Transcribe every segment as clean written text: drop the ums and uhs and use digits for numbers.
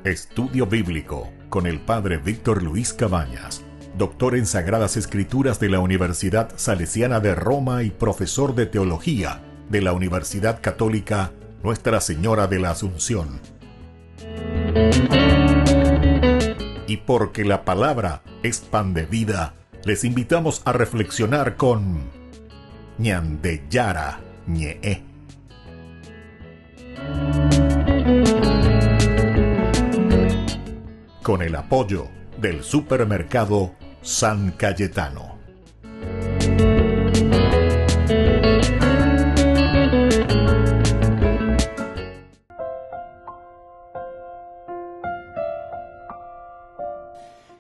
Estudio Bíblico con el Padre Víctor Luis Cabañas, doctor en Sagradas Escrituras de la Universidad Salesiana de Roma y profesor de Teología de la Universidad Católica Nuestra Señora de la Asunción. Y porque la palabra es pan de vida, les invitamos a reflexionar con Ñandeyara Ñe'e. Con el apoyo del supermercado San Cayetano.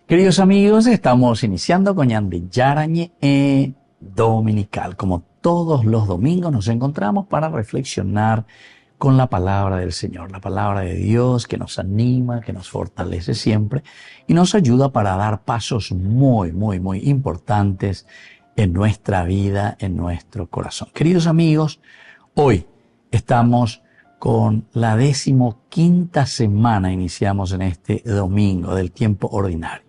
Queridos amigos, estamos iniciando con Ñandeyara Ñe'e Dominical. Como todos los domingos nos encontramos para reflexionar con la palabra del Señor, la palabra de Dios que nos anima, que nos fortalece siempre y nos ayuda para dar pasos muy importantes en nuestra vida, en nuestro corazón. Queridos amigos, hoy estamos con la 15ª semana, iniciamos en este domingo del tiempo ordinario.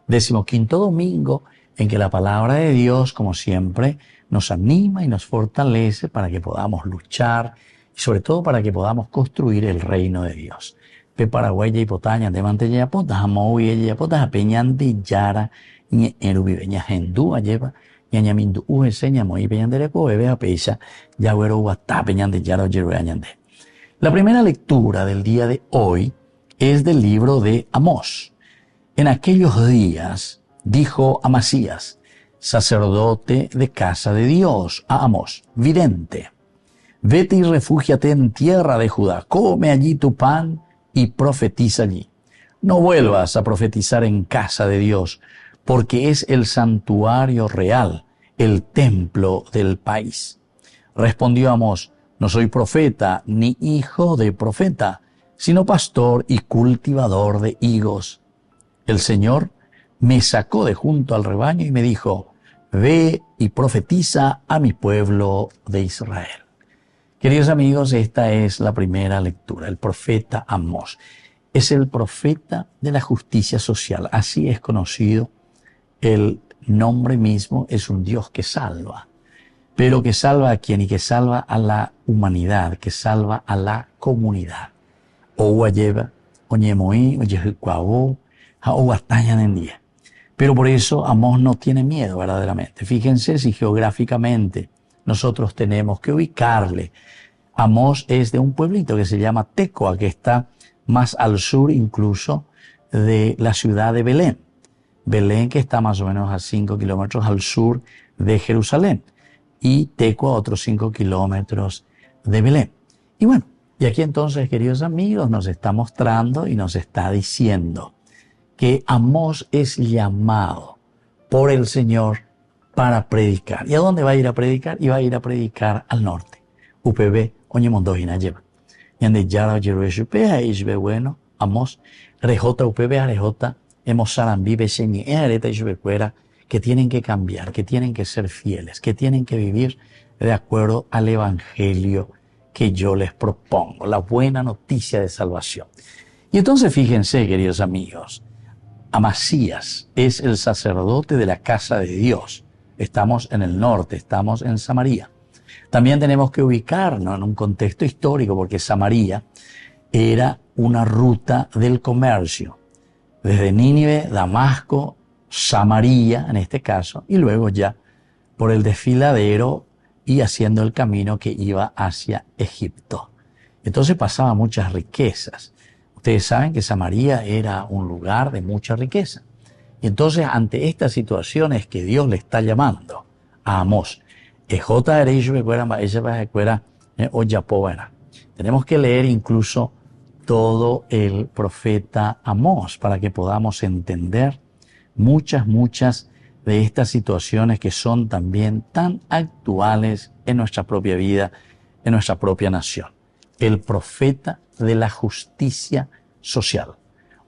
15º domingo en que la palabra de Dios, como siempre, nos anima y nos fortalece para que podamos luchar y sobre todo para que podamos construir el reino de Dios. Pe Paraguay y Potaña de Mantella Potas, Amoy y Potas, Peñan de Yara, ni Erubibeña Gendú, Ayeva, Ñañamindu, Ueseña, Moy Peñan de Reco, Bebe a Pecha, Yagüero, Guatá, Peñan de Yara, Yeruañande. La primera lectura del día de hoy es del libro de Amós. En aquellos días dijo Amasías, sacerdote de casa de Dios, a Amós, vidente: vete y refúgiate en tierra de Judá, come allí tu pan y profetiza allí. No vuelvas a profetizar en casa de Dios, porque es el santuario real, el templo del país. Respondió Amós, no soy profeta ni hijo de profeta, sino pastor y cultivador de higos. El Señor me sacó de junto al rebaño y me dijo, ve y profetiza a mi pueblo de Israel. Queridos amigos, esta es la primera lectura. El profeta Amós es el profeta de la justicia social. Así es conocido. El nombre mismo es un Dios que salva. Pero que salva a quién, y que salva a la humanidad, que salva a la comunidad. Pero por eso Amós no tiene miedo verdaderamente. Fíjense si geográficamente nosotros tenemos que ubicarle. Amós es de un pueblito que se llama Tecoa, que está más al sur incluso de la ciudad de Belén. Belén, que está más o menos a 5 kilómetros al sur de Jerusalén. Y Tecoa, otros 5 kilómetros de Belén. Y bueno, y aquí entonces, queridos amigos, nos está mostrando y nos está diciendo que Amós es llamado por el Señor para predicar. ¿Y a dónde va a ir a predicar? Y va a ir a predicar al norte. UPB, Oñemondojina lleva. Y ande Yara, Yerueshupea, Ishbe, bueno, Amós, Rejota, UPB, Arejota, Emosarambi, Beseñi, Areta, Ishbecuera, que tienen que cambiar, que tienen que ser fieles, que tienen que vivir de acuerdo al evangelio que yo les propongo, la buena noticia de salvación. Y entonces fíjense, queridos amigos, Amasías es el sacerdote de la casa de Dios. Estamos en el norte, estamos en Samaria. También tenemos que ubicarnos en un contexto histórico, porque Samaria era una ruta del comercio. Desde Nínive, Damasco, Samaria en este caso, y luego ya por el desfiladero y haciendo el camino que iba hacia Egipto. Entonces pasaba muchas riquezas. Ustedes saben que Samaria era un lugar de mucha riqueza. Y entonces ante esta situación es que Dios le está llamando a Amós. Tenemos que leer incluso todo el profeta Amós para que podamos entender muchas de estas situaciones que son también tan actuales en nuestra propia vida, en nuestra propia nación. El profeta de la justicia social,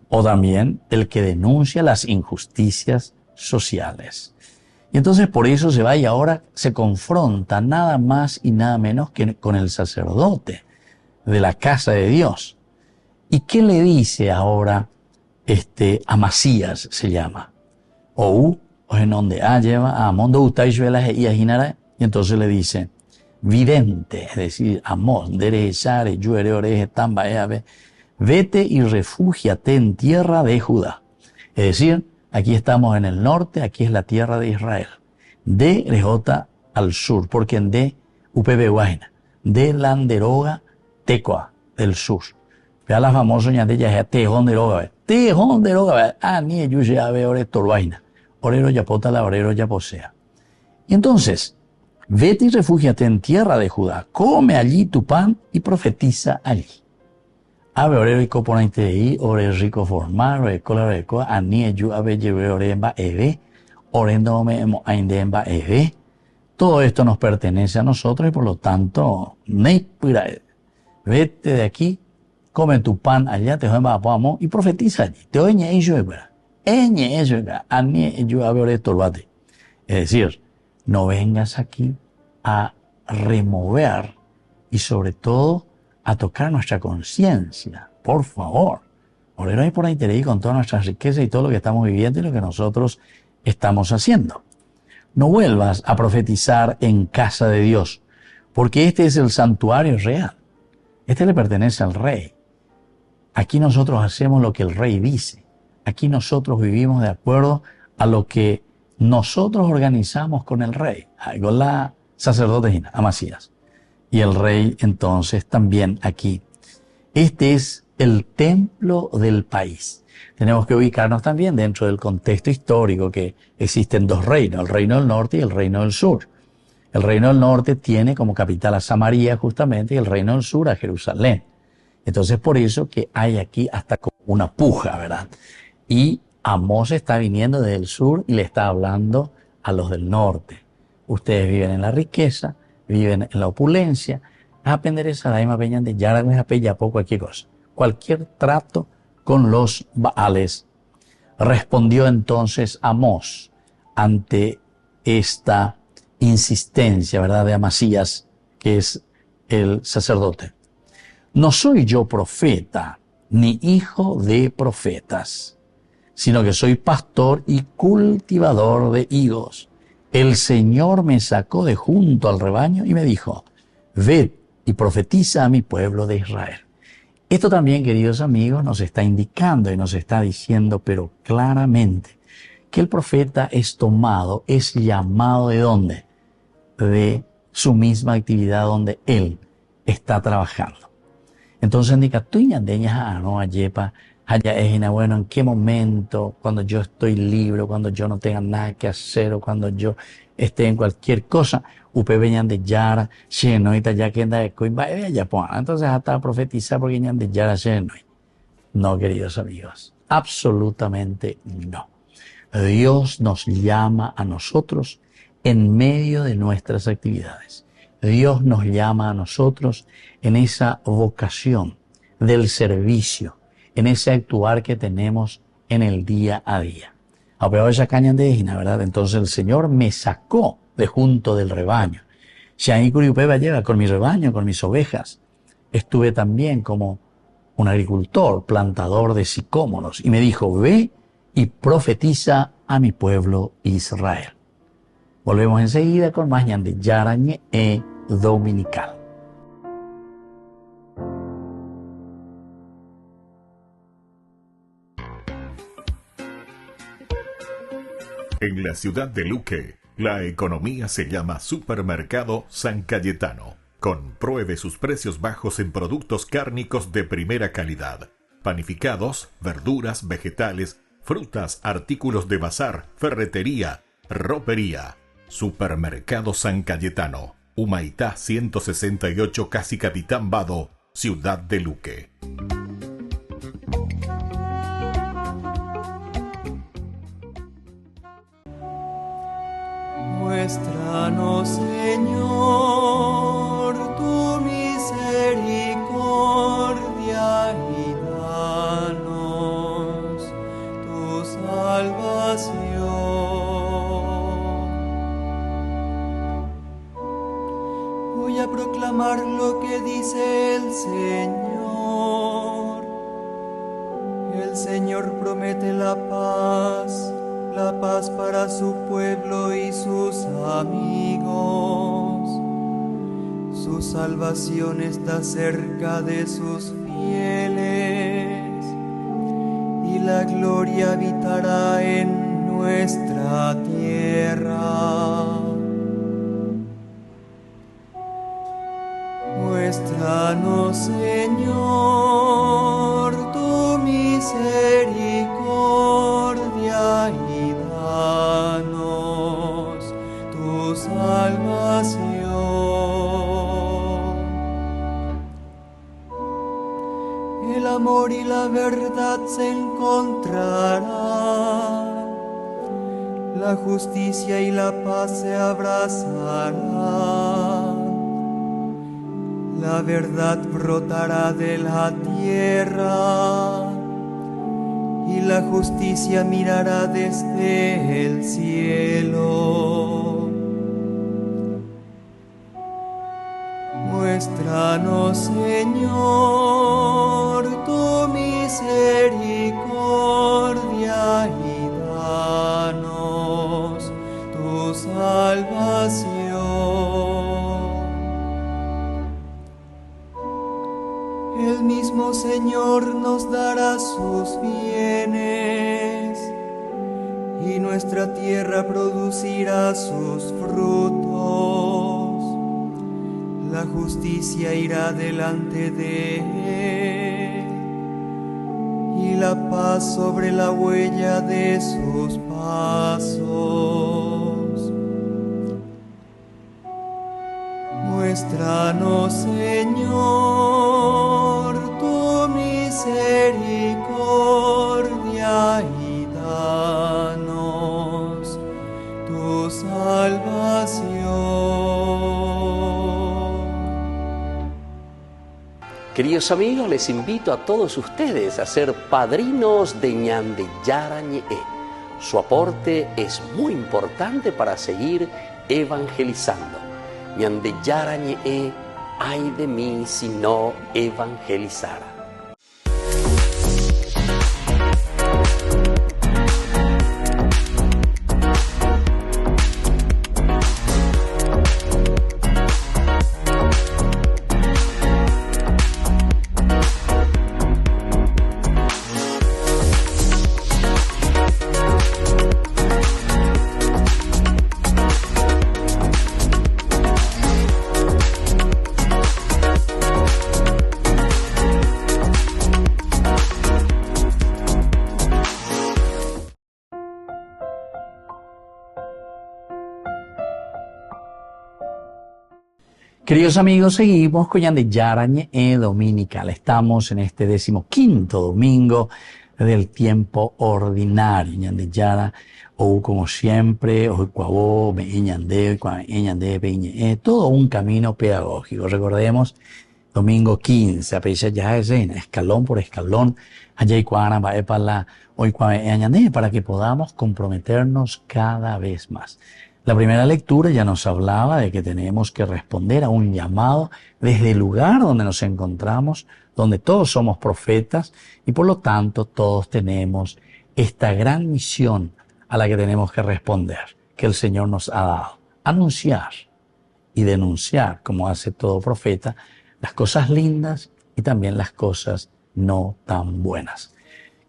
o también el que denuncia las injusticias sociales. Y entonces por eso se va y ahora se confronta nada más y nada menos que con el sacerdote de la casa de Dios. ¿Y qué le dice ahora Amasías se llama? O en donde lleva a Mondo Utaishuela y entonces le dice, vidente, es decir, Amós, Derechare, Yuere, Oreje, Tamba, Eabe, vete y refúgiate en tierra de Judá. Es decir, aquí estamos en el norte, aquí es la tierra de Israel. De Rejota al sur, porque en de UPB Guajina, de Landeroga, Tecoa, del sur. Vea la famosa ñande ya Tejón de Roga, ni ellos ya ve ore Torbaina, orero yapota la orero yaposea. Y entonces, vete y refúgiate en tierra de Judá, come allí tu pan y profetiza allí. Ave orero y coponente de ahí, ore rico formar, ore cola reco, ani ellos ave lleve ore emba eve, orendome emo ainde emba eve. Todo esto nos pertenece a nosotros y por lo tanto, vete de aquí, come tu pan allá, te joden vamos y profetiza allí. Te oye eso, es decir, no vengas aquí a remover y sobre todo a tocar nuestra conciencia, por favor. Orero ahí por ahí te leí con todas nuestras riquezas y todo lo que estamos viviendo y lo que nosotros estamos haciendo. No vuelvas a profetizar en casa de Dios, porque este es el santuario real. Este le pertenece al rey. Aquí nosotros hacemos lo que el rey dice. Aquí nosotros vivimos de acuerdo a lo que nosotros organizamos con el rey. Con la sacerdote Amasías. Y el rey entonces también aquí. Este es el templo del país. Tenemos que ubicarnos también dentro del contexto histórico que existen dos reinos, el reino del norte y el reino del sur. El reino del norte tiene como capital a Samaria justamente y el reino del sur a Jerusalén. Entonces por eso que hay aquí hasta como una puja, ¿verdad? Y Amós está viniendo desde el sur y le está hablando a los del norte. Ustedes viven en la riqueza, viven en la opulencia, aprender esa daima peñan de ya poco cualquier cosa. Cualquier trato con los Baales. Respondió entonces Amós ante esta insistencia, ¿verdad?, de Amasías, que es el sacerdote. No soy yo profeta, ni hijo de profetas, sino que soy pastor y cultivador de higos. El Señor me sacó de junto al rebaño y me dijo, ved y profetiza a mi pueblo de Israel. Esto también, queridos amigos, nos está indicando y nos está diciendo, pero claramente, que el profeta es tomado, es llamado ¿de dónde? De su misma actividad donde él está trabajando. Entonces, indica, tú no ayepa, bueno, ¿en qué momento? Cuando yo estoy libre, cuando yo no tenga nada que hacer, o cuando yo esté en cualquier cosa, de Yara, Shenoita, ya que anda de Coimba, entonces hasta profetizar porque de Yara, Shenoi. No, queridos amigos, absolutamente no. Dios nos llama a nosotros en medio de nuestras actividades. Dios nos llama a nosotros en esa vocación del servicio, en ese actuar que tenemos en el día a día. ¿Verdad? Entonces el Señor me sacó de junto del rebaño. Lleva con mi rebaño, con mis ovejas. Estuve también como un agricultor, plantador de sicómoros, y me dijo, ve y profetiza a mi pueblo Israel. Volvemos enseguida con más de Yarañe Dominical. En la ciudad de Luque, la economía se llama Supermercado San Cayetano. Compruebe sus precios bajos en productos cárnicos de primera calidad. Panificados, verduras, vegetales, frutas, artículos de bazar, ferretería, ropería. Supermercado San Cayetano, Humaitá 168, Casi Capitán Vado, ciudad de Luque. Muéstranos, Señor, tu misericordia y danos tu salvación. Voy a proclamar lo que dice el Señor. El Señor promete la paz para su pueblo y sus amigos. Su salvación está cerca de sus fieles y la gloria habitará en nuestra tierra. Muéstranos, Señor, tu misericordia y danos tu salvación. El amor y la verdad se encontrarán, la justicia y la paz se abrazarán. La verdad brotará de la tierra y la justicia mirará desde el cielo. Muéstranos, Señor, tu misericordia y danos tu salvación. El mismo Señor nos dará sus bienes y nuestra tierra producirá sus frutos. La justicia irá delante de él y la paz sobre la huella de sus pasos. Muéstranos, Señor, tu misericordia y danos tu salvación. Queridos amigos, les invito a todos ustedes a ser padrinos de Ñande Yarañe. Su aporte es muy importante para seguir evangelizando. Ñande Yarañe, ay de mí si no evangelizara. Queridos amigos, seguimos con Ñande Yarañe Dominical. Estamos en este 15º domingo del tiempo ordinario. Ñande Yara, o como siempre, o cuavo, Ñande, Ñande, todo un camino pedagógico. Recordemos, domingo 15, a pesar ya escalón por escalón, allá y cuana, hoy Ñande, para que podamos comprometernos cada vez más. La primera lectura ya nos hablaba de que tenemos que responder a un llamado desde el lugar donde nos encontramos, donde todos somos profetas y por lo tanto todos tenemos esta gran misión a la que tenemos que responder, que el Señor nos ha dado. Anunciar y denunciar, como hace todo profeta, las cosas lindas y también las cosas no tan buenas.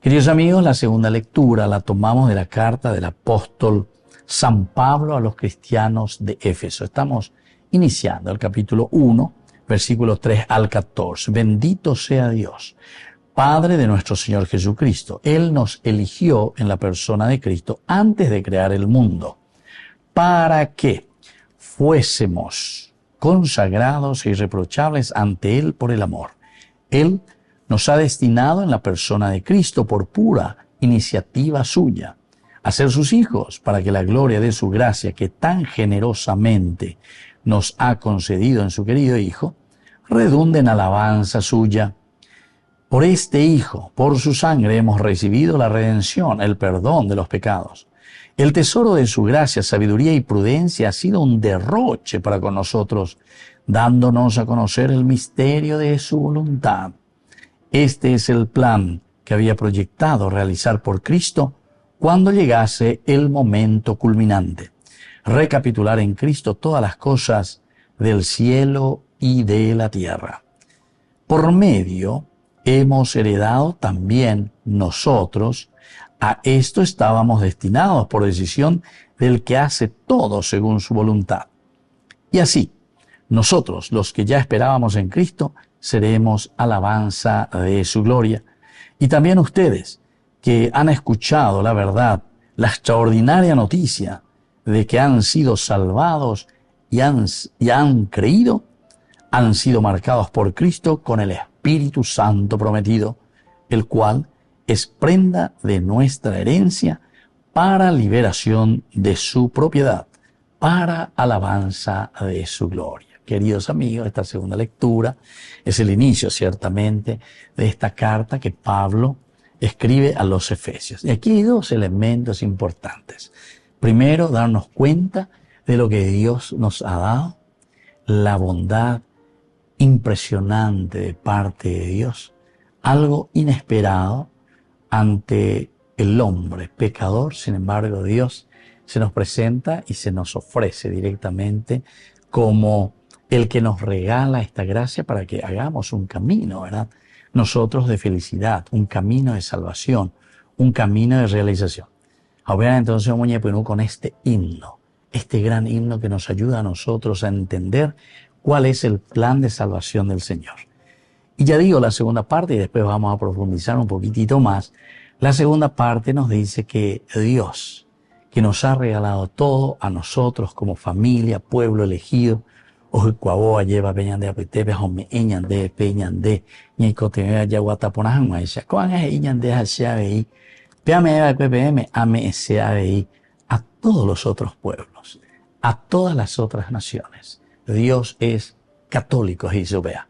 Queridos amigos, la segunda lectura la tomamos de la carta del apóstol San Pablo a los cristianos de Éfeso. Estamos iniciando el capítulo 1, versículos 3 al 14. Bendito sea Dios, Padre de nuestro Señor Jesucristo. Él nos eligió en la persona de Cristo antes de crear el mundo, para que fuésemos consagrados e irreprochables ante Él por el amor. Él nos ha destinado en la persona de Cristo por pura iniciativa suya a ser sus hijos, para que la gloria de su gracia, que tan generosamente nos ha concedido en su querido Hijo, redunde en alabanza suya. Por este Hijo, por su sangre, hemos recibido la redención, el perdón de los pecados. El tesoro de su gracia, sabiduría y prudencia ha sido un derroche para con nosotros, dándonos a conocer el misterio de su voluntad. Este es el plan que había proyectado realizar por Cristo cuando llegase el momento culminante. Recapitular en Cristo todas las cosas del cielo y de la tierra. Por medio hemos heredado también nosotros. A esto estábamos destinados por decisión del que hace todo según su voluntad. Y así, nosotros, los que ya esperábamos en Cristo, seremos alabanza de su gloria. Y también ustedes, que han escuchado la verdad, la extraordinaria noticia de que han sido salvados y han creído, han sido marcados por Cristo con el Espíritu Santo prometido, el cual es prenda de nuestra herencia para liberación de su propiedad, para alabanza de su gloria. Queridos amigos, esta segunda lectura es el inicio, ciertamente, de esta carta que Pablo escribe a los Efesios. Y aquí hay dos elementos importantes. Primero, darnos cuenta de lo que Dios nos ha dado, la bondad impresionante de parte de Dios, algo inesperado ante el hombre pecador. Sin embargo, Dios se nos presenta y se nos ofrece directamente como el que nos regala esta gracia para que hagamos un camino, ¿verdad? Nosotros de felicidad, un camino de salvación, un camino de realización. Ahora entonces vamos a con este himno, este gran himno que nos ayuda a nosotros a entender cuál es el plan de salvación del Señor. Y ya digo la segunda parte y después vamos a profundizar un poquitito más. La segunda parte nos dice que Dios, que nos ha regalado todo a nosotros como familia, pueblo elegido, Ojucuaboa lleva peñande apitepe, home eñande, peñande, ñicote yaguataponajan, maisha, coan es eñande haciabeí, peame eva ppm, ame seabeí, a todos los otros pueblos, a todas las otras naciones. Dios es católico, y eso vea.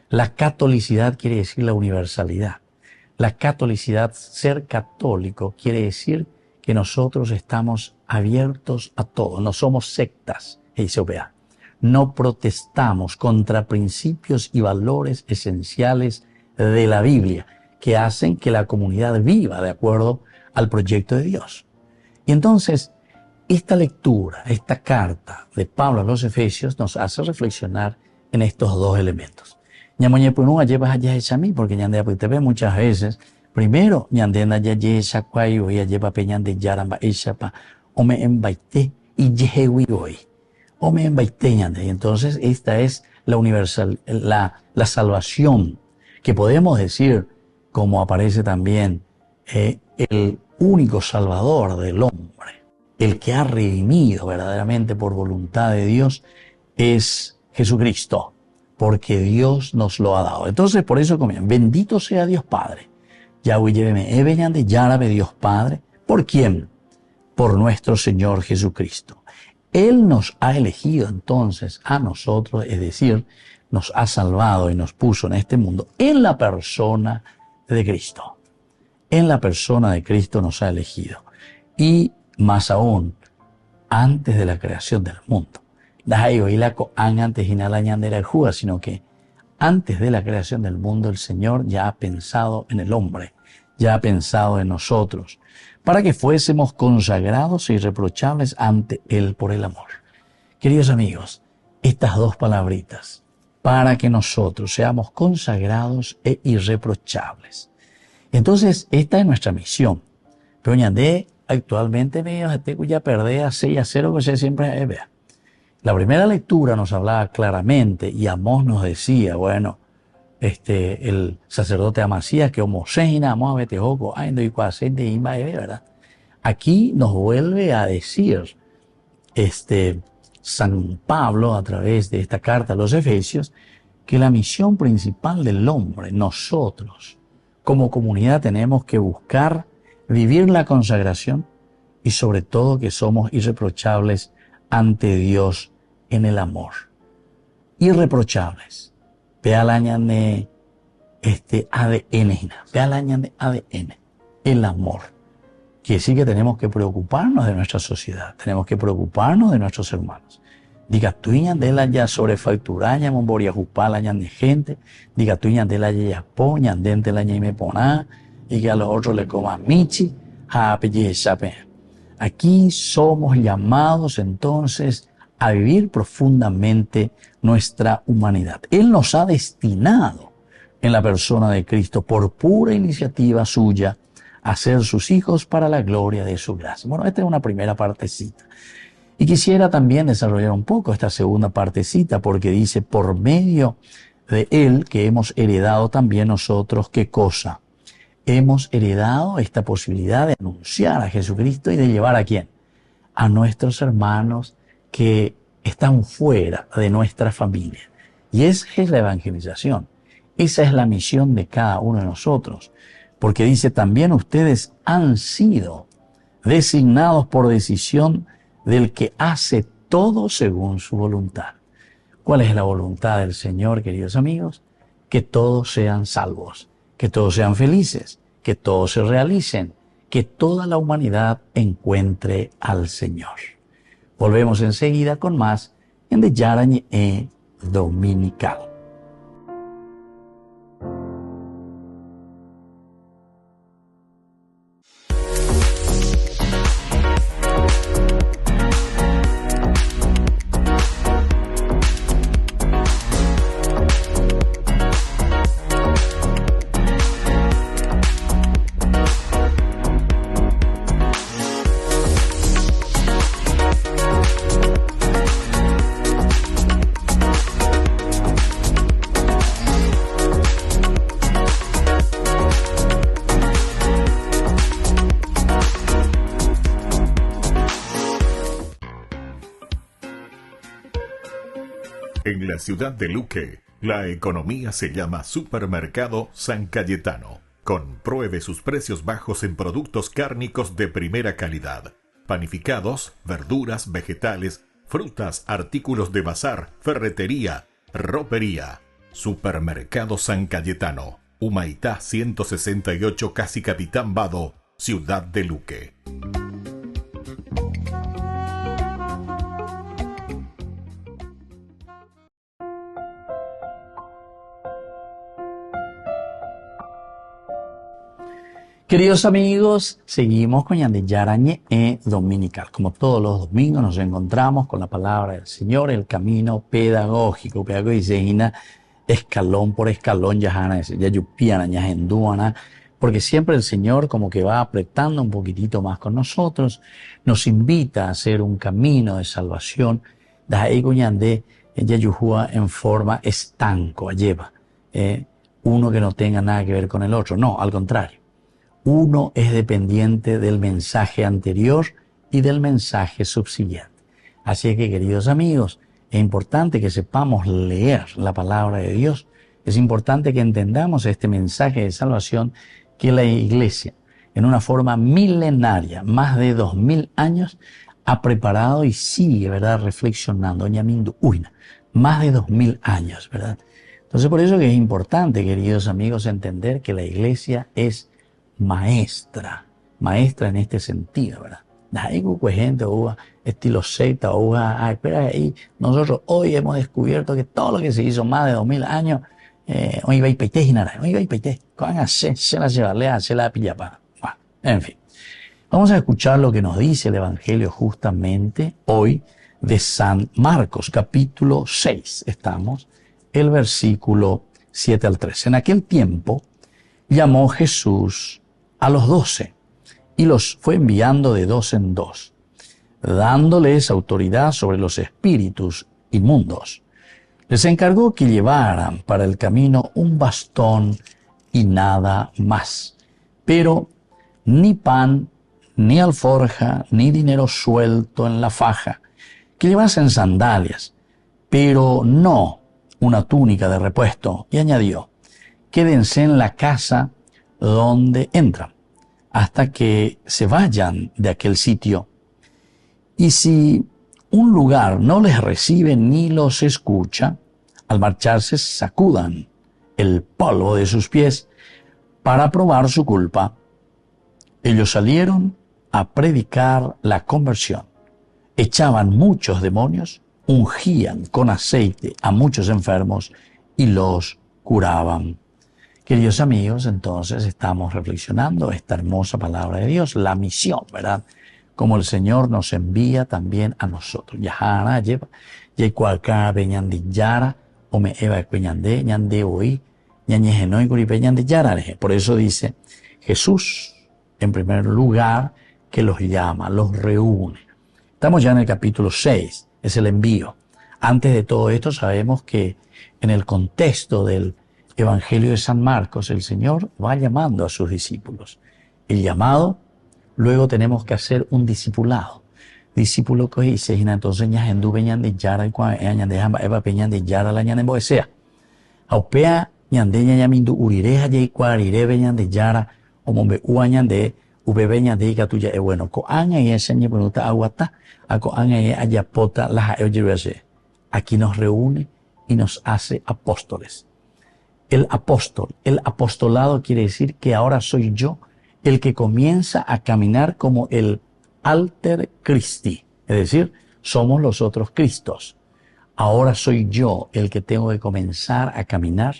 La catolicidad quiere decir la universalidad. La catolicidad, ser católico, quiere decir que nosotros estamos abiertos a todo, no somos sectas, y eso vea. No protestamos contra principios y valores esenciales de la Biblia que hacen que la comunidad viva de acuerdo al proyecto de Dios. Y entonces, esta lectura, esta carta de Pablo a los Efesios nos hace reflexionar en estos dos elementos. Ñamoñepunúa llevas allá a mí, porque ñandea pues te ve muchas veces. Primero, ñandena ya yesha cuayo y lleva peñande yaramba eshapa, o me embaité y yehewi hoy. O me embaiteñande. Y entonces esta es la universal, la salvación, que podemos decir, como aparece también, el único salvador del hombre, el que ha redimido verdaderamente por voluntad de Dios, es Jesucristo, porque Dios nos lo ha dado. Entonces, por eso comienzan, bendito sea Dios Padre. Yahweh lléveme, de Yarabe Dios Padre. ¿Por quién? Por nuestro Señor Jesucristo. Él nos ha elegido entonces a nosotros, es decir, nos ha salvado y nos puso en este mundo en la persona de Cristo. En la persona de Cristo nos ha elegido. Y más aún, antes de la creación del mundo. Sino que antes de la creación del mundo, el Señor ya ha pensado en el hombre, ya ha pensado en nosotros, para que fuésemos consagrados e irreprochables ante Él por el amor. Queridos amigos, estas dos palabritas, para que nosotros seamos consagrados e irreprochables. Entonces, esta es nuestra misión. Pero ñandé, actualmente, ya perdí a 6-0, que se siempre vea. La primera lectura nos hablaba claramente y Amós nos decía, bueno, el sacerdote Amasías, que homoseina, Amós Betejoco, ¿verdad? Aquí nos vuelve a decir San Pablo, a través de esta carta a los Efesios, que la misión principal del hombre, nosotros, como comunidad, tenemos que buscar vivir la consagración y sobre todo que somos irreprochables ante Dios en el amor. Irreprochables. Ve al año de ADN, ve al año de ADN, el amor. Quiere decir que tenemos que preocuparnos de nuestra sociedad, tenemos que preocuparnos de nuestros hermanos. Diga tuña de la ya sobrefacturaña, momboria jupala ña de gente. Diga tuña de la ya poña, dente la ña y me pona. Y que a los otros le coma michi, Aquí somos llamados entonces a vivir profundamente nuestra humanidad. Él nos ha destinado en la persona de Cristo por pura iniciativa suya a ser sus hijos para la gloria de su gracia. Bueno, esta es una primera partecita. Y quisiera también desarrollar un poco esta segunda partecita porque dice, por medio de Él que hemos heredado también nosotros, ¿qué cosa? Hemos heredado esta posibilidad de anunciar a Jesucristo y de llevar ¿a quién? A nuestros hermanos que están fuera de nuestra familia. Y esa es la evangelización. Esa es la misión de cada uno de nosotros. Porque dice, también ustedes han sido designados por decisión del que hace todo según su voluntad. ¿Cuál es la voluntad del Señor, queridos amigos? Que todos sean salvos, que todos sean felices, que todos se realicen, que toda la humanidad encuentre al Señor. Volvemos enseguida con más en De Yarañe Dominical. En la ciudad de Luque, la economía se llama Supermercado San Cayetano. Compruebe sus precios bajos en productos cárnicos de primera calidad. Panificados, verduras, vegetales, frutas, artículos de bazar, ferretería, ropería. Supermercado San Cayetano. Humaitá 168, Casi Capitán Vado, ciudad de Luque. Queridos amigos, seguimos con Ñande Yarañe Dominical. Como todos los domingos nos encontramos con la palabra del Señor, el camino pedagógico. Pedagogía escalón por escalón, ya yupiana, ya hendúana, porque siempre el Señor como que va apretando un poquitito más con nosotros, nos invita a hacer un camino de salvación. En forma estanco, lleva uno que no tenga nada que ver con el otro. No, al contrario. Uno es dependiente del mensaje anterior y del mensaje subsiguiente. Así que, queridos amigos, es importante que sepamos leer la palabra de Dios. Es importante que entendamos este mensaje de salvación que la Iglesia, en una forma milenaria, más de 2000 años, ha preparado y sigue, ¿verdad?, reflexionando. Más de 2000 años, ¿verdad? Entonces, por eso que es importante, queridos amigos, entender que la Iglesia es maestra en este sentido, ¿verdad? Gente, estilo secta, espera ahí, nosotros hoy hemos descubierto que todo lo que se hizo más de 2000 años, hoy va y peité, se la llevarle, se la pillapa. Bueno, en fin. Vamos a escuchar lo que nos dice el Evangelio justamente hoy de San Marcos, capítulo 6. Estamos, el versículo 7 al 13. En aquel tiempo llamó Jesús a los 12 y los fue enviando de 2 en 2, dándoles autoridad sobre los espíritus inmundos. Les encargó que llevaran para el camino un bastón y nada más, pero ni pan, ni alforja, ni dinero suelto en la faja, que llevasen sandalias, pero no una túnica de repuesto. Y añadió, quédense en la casa donde entran, hasta que se vayan de aquel sitio. Y si un lugar no les recibe ni los escucha, al marcharse sacudan el polvo de sus pies para probar su culpa. Ellos salieron a predicar la conversión. Echaban muchos demonios ungían con aceite a muchos enfermos y los curaban. Queridos amigos, entonces estamos reflexionando esta hermosa palabra de Dios, la misión, ¿verdad? Como el Señor nos envía también a nosotros. Yahana lleva, yecuaca beñandi yara, o me eva cueñande, ñande oí, ñañejenoi curipe ñande yara. Por eso dice Jesús, en primer lugar, que los llama, los reúne. Estamos ya en el capítulo 6, es el envío. Antes de todo esto sabemos que en el contexto del Evangelio de San Marcos, el Señor va llamando a sus discípulos. El llamado, luego tenemos que hacer un discipulado. Discípulo que dice, entonces ñajendu beñan de yara y ñande eva peñan de yara la ñande boesea. Aupea ñande ñamindu urireja y cuarire beñan de yara o mombe uañan de ube beñan de gatuya e bueno. Ko anga y enseñe pregunta aguata, a ko anga y ayapota la eoyirase. Aquí nos reúne y nos hace apóstoles. El apóstol, el apostolado quiere decir que ahora soy yo el que comienza a caminar como el alter Christi, es decir, somos los otros Cristos. Ahora soy yo el que tengo que comenzar a caminar.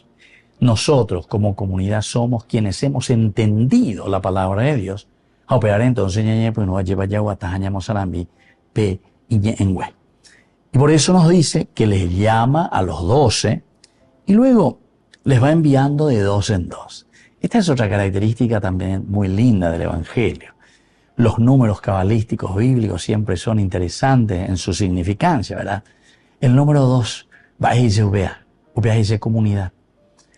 Nosotros como comunidad somos quienes hemos entendido la palabra de Dios. A operar entonces, pues no lleva ya guatajañamos salambi, pe y engüe. Y por eso nos dice que les llama a los 12 y luego les va enviando de 2 en 2. Esta es otra característica también muy linda del Evangelio. Los números cabalísticos bíblicos siempre son interesantes en su significancia, ¿verdad? El número 2 va a irse ubea dice comunidad.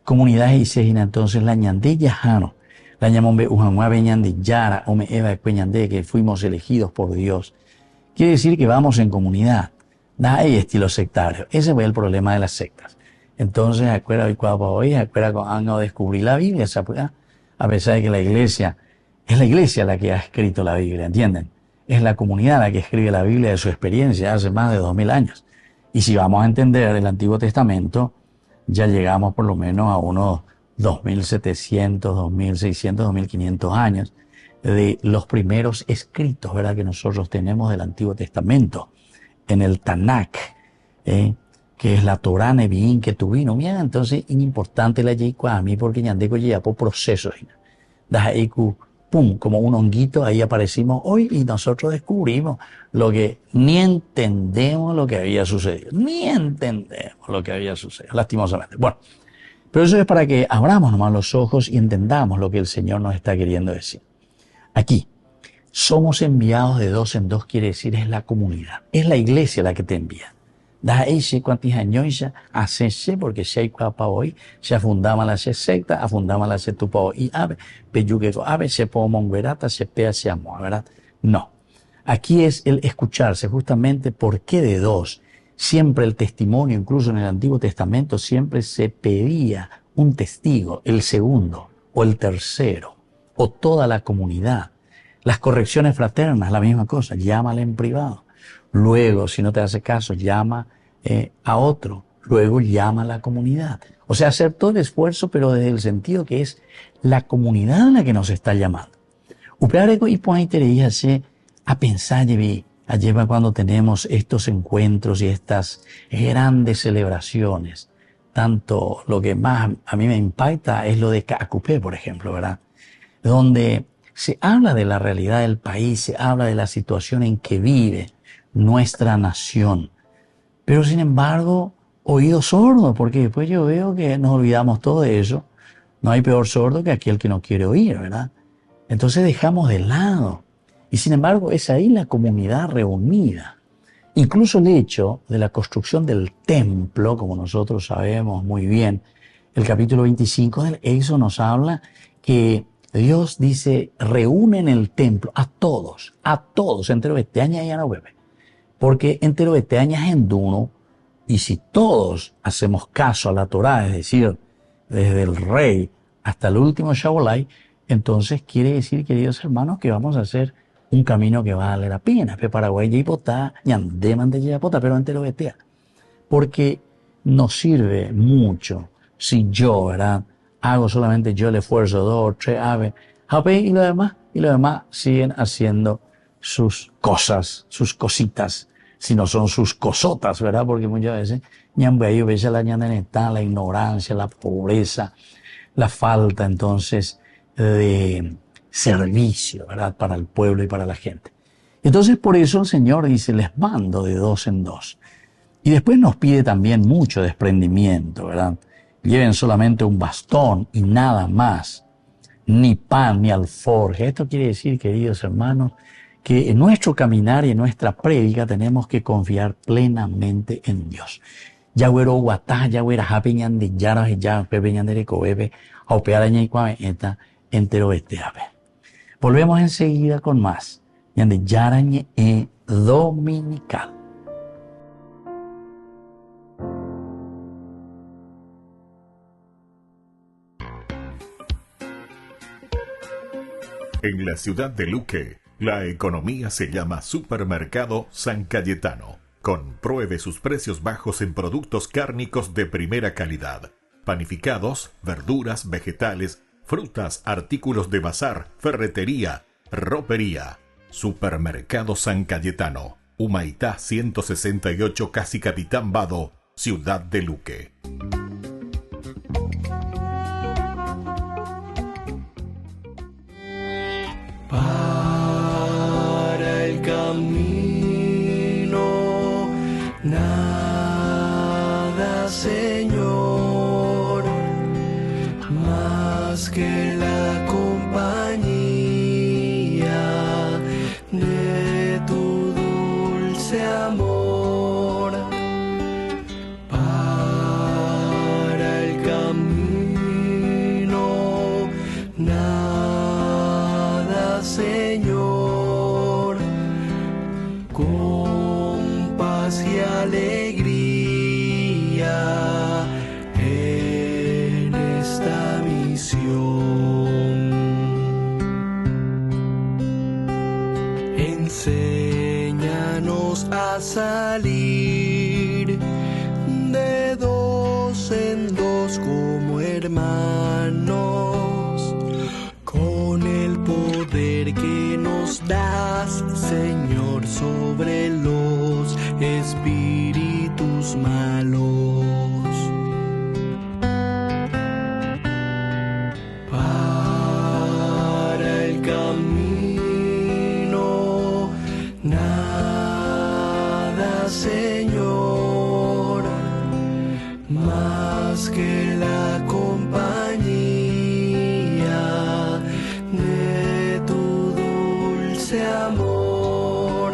Comunidad dice entonces la ñandé yajano, la ñamombe ujanua beñande yara o me eva cueñande, que fuimos elegidos por Dios. Quiere decir que vamos en comunidad. Da hay estilo sectario. Ese fue el problema de las sectas. Entonces, acuerda hoy, acuerda con han descubrir la Biblia, a pesar de que la iglesia es la que ha escrito la Biblia, ¿entienden? Es la comunidad la que escribe la Biblia de su experiencia hace más de 2000 años. Y si vamos a entender el Antiguo Testamento, ya llegamos por lo menos a unos 2700, 2600, 2500 años de los primeros escritos, ¿verdad?, que nosotros tenemos del Antiguo Testamento. En el Tanakh, que es la Torá Nevi'im que tuvimos. Mira, entonces, es importante la yikua a mí porque ñandeco ya por procesos. Pum, como un honguito, ahí aparecimos hoy y nosotros descubrimos lo que ni entendemos lo que había sucedido. Ni entendemos lo que había sucedido, lastimosamente. Bueno, pero eso es para que abramos nomás los ojos y entendamos lo que el Señor nos está queriendo decir. Aquí, somos enviados de 2 en 2, quiere decir es la comunidad, es la iglesia la que te envía. Da ese cuantos años ya hace porque se hay cuapa hoy, se afundama la secta, afundama la tupa hoy, ave, peyuque ave, se pomon verata, se pea se amo, ¿verdad? No. Aquí es el escucharse, justamente por qué de 2. Siempre el testimonio, incluso en el Antiguo Testamento, siempre se pedía un testigo, el segundo, o el tercero, o toda la comunidad. Las correcciones fraternas, la misma cosa, llámale en privado. Luego, si no te hace caso, llama a otro. Luego llama a la comunidad. O sea, hacer todo el esfuerzo, pero desde el sentido que es la comunidad la que nos está llamando. Upearego y hace a pensar, lleva cuando tenemos estos encuentros y estas grandes celebraciones. Tanto lo que más a mí me impacta es lo de Cacupé, por ejemplo, ¿verdad? Donde se habla de la realidad del país, se habla de la situación en que vive nuestra nación. Pero sin embargo, oído sordo, porque después yo veo que nos olvidamos todo de eso. No hay peor sordo que aquel que no quiere oír, ¿verdad? Entonces dejamos de lado. Y sin embargo, es ahí la comunidad reunida. Incluso el hecho de la construcción del templo, como nosotros sabemos muy bien, el capítulo 25 del Éxodo nos habla que Dios dice, reúne en el templo a todos, entero este año ya no bebe. Porque entero este año es en uno, y si todos hacemos caso a la Torá, es decir, desde el rey hasta el último Shabolai, entonces quiere decir, queridos hermanos, que vamos a hacer un camino que va a valer la pena. Paraguay ya hipotá, ñandeman de yapota, pero entero este. Porque nos sirve mucho si yo, ¿verdad?, hago solamente yo el esfuerzo, 2, 3 aves, y lo demás siguen haciendo sus cosas, sus cositas, sino son sus cosotas, ¿verdad? Porque muchas veces ñambeayo veces la ñandeneta, la ignorancia, la pobreza, la falta entonces de servicio, ¿verdad? Para el pueblo y para la gente. Entonces por eso el Señor dice, les mando de dos en dos. Y después nos pide también mucho desprendimiento, ¿verdad? Lleven solamente un bastón y nada más, ni pan ni alforja. Esto quiere decir, queridos hermanos, que en nuestro caminar y en nuestra prédica tenemos que confiar plenamente en Dios. Yagüero guatá, yagüera japeñan de yara, ya pepeñan de recobebe, aupearaña y cuaventa, entero este ave. Volvemos enseguida con más. Yande yarañe dominical. En la ciudad de Luque, la economía se llama Supermercado San Cayetano. Compruebe sus precios bajos en productos cárnicos de primera calidad. Panificados, verduras, vegetales, frutas, artículos de bazar, ferretería, ropería. Supermercado San Cayetano. Humaitá 168, Casi Capitán Vado, ciudad de Luque. Para el camino, nada, Señor, más que la compañía de tu dulce amor. Para el camino, nada, Señor, con paz y alegría en esta misión. Enséñanos a salir de dos en dos como hermanos, con el poder que nos das, Señor, sobre los espíritus malos. Para el camino, nada, Señor, más que la compañía de tu dulce amor.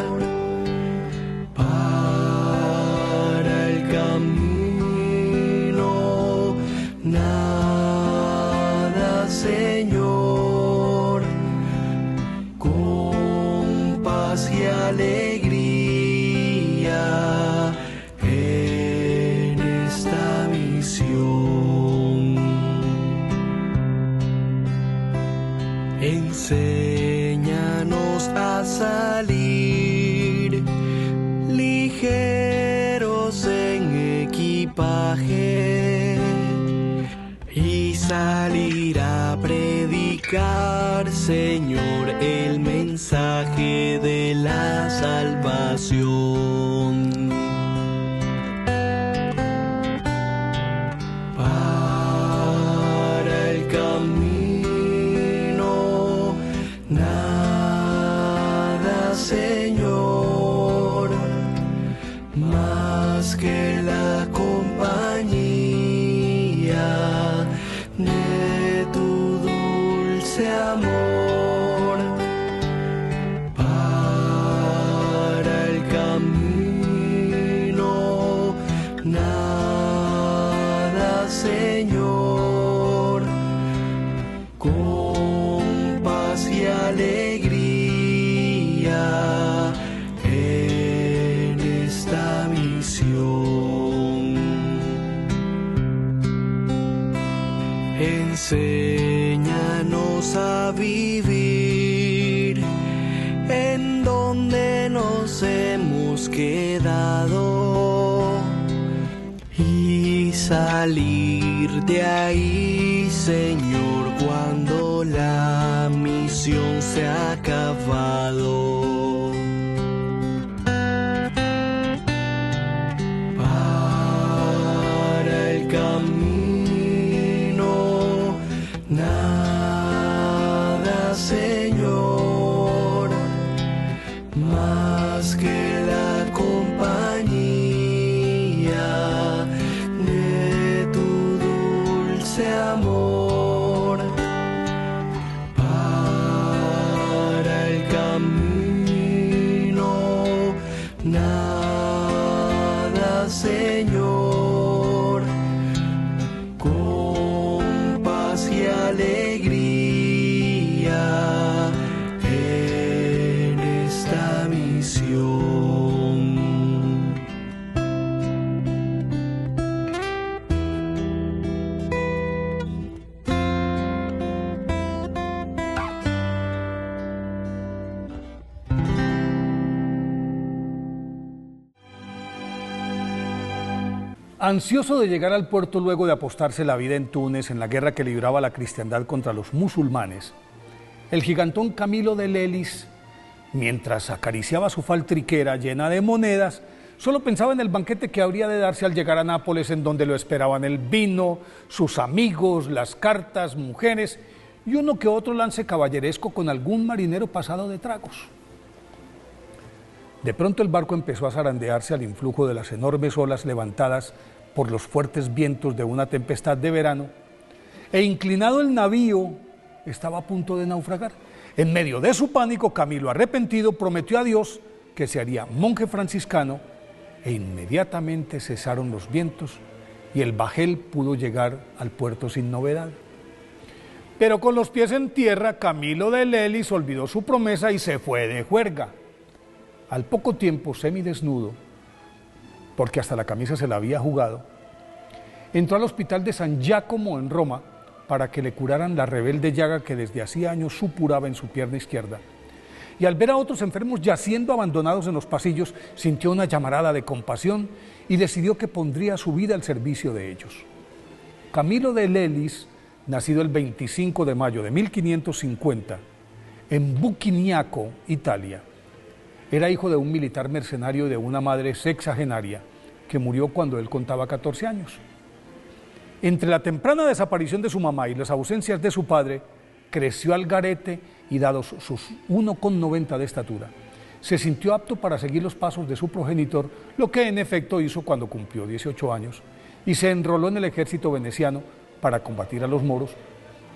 Para el camino, nada, Señor, con paz y alegría en esta misión. Enséñanos a salir ligeros en equipaje y salir a predicar, Señor, el mensaje de la salvación. Para el camino, nada, Señor, más que la compañía de tu dulce amor. Para el camino, nada, Señor, con paz y alegría en esta misión. Enséñanos a vivir en donde nos hemos quedado y salir de ahí, Señor, cuando la misión se ha acabado. dulce amor para el camino. Nada, Señor, con paz y alegría en esta misión. Ansioso de llegar al puerto luego de apostarse la vida en Túnez en la guerra que libraba la cristiandad contra los musulmanes, el gigantón Camilo de Lelis, mientras acariciaba su faltriquera llena de monedas, solo pensaba en el banquete que habría de darse al llegar a Nápoles, en donde lo esperaban el vino, sus amigos, las cartas, mujeres y uno que otro lance caballeresco con algún marinero pasado de tragos. De pronto el barco empezó a zarandearse al influjo de las enormes olas levantadas por los fuertes vientos de una tempestad de verano, e inclinado el navío estaba a punto de naufragar. En medio de su pánico, Camilo, arrepentido, prometió a Dios que se haría monje franciscano, e inmediatamente cesaron los vientos y el bajel pudo llegar al puerto sin novedad. Pero con los pies en tierra, Camilo de Lelis olvidó su promesa y se fue de juerga. Al poco tiempo, semidesnudo, porque hasta la camisa se la había jugado, entró al hospital de San Giacomo en Roma para que le curaran la rebelde llaga que desde hacía años supuraba en su pierna izquierda. Y al ver a otros enfermos yaciendo abandonados en los pasillos, sintió una llamarada de compasión y decidió que pondría su vida al servicio de ellos. Camilo de Lelis, nacido el 25 de mayo de 1550, en Buciniaco, Italia, era hijo de un militar mercenario y de una madre sexagenaria que murió cuando él contaba 14 años. Entre la temprana desaparición de su mamá y las ausencias de su padre, creció al garete y, dados sus 1,90 de estatura, se sintió apto para seguir los pasos de su progenitor, lo que en efecto hizo cuando cumplió 18 años y se enroló en el ejército veneciano para combatir a los moros,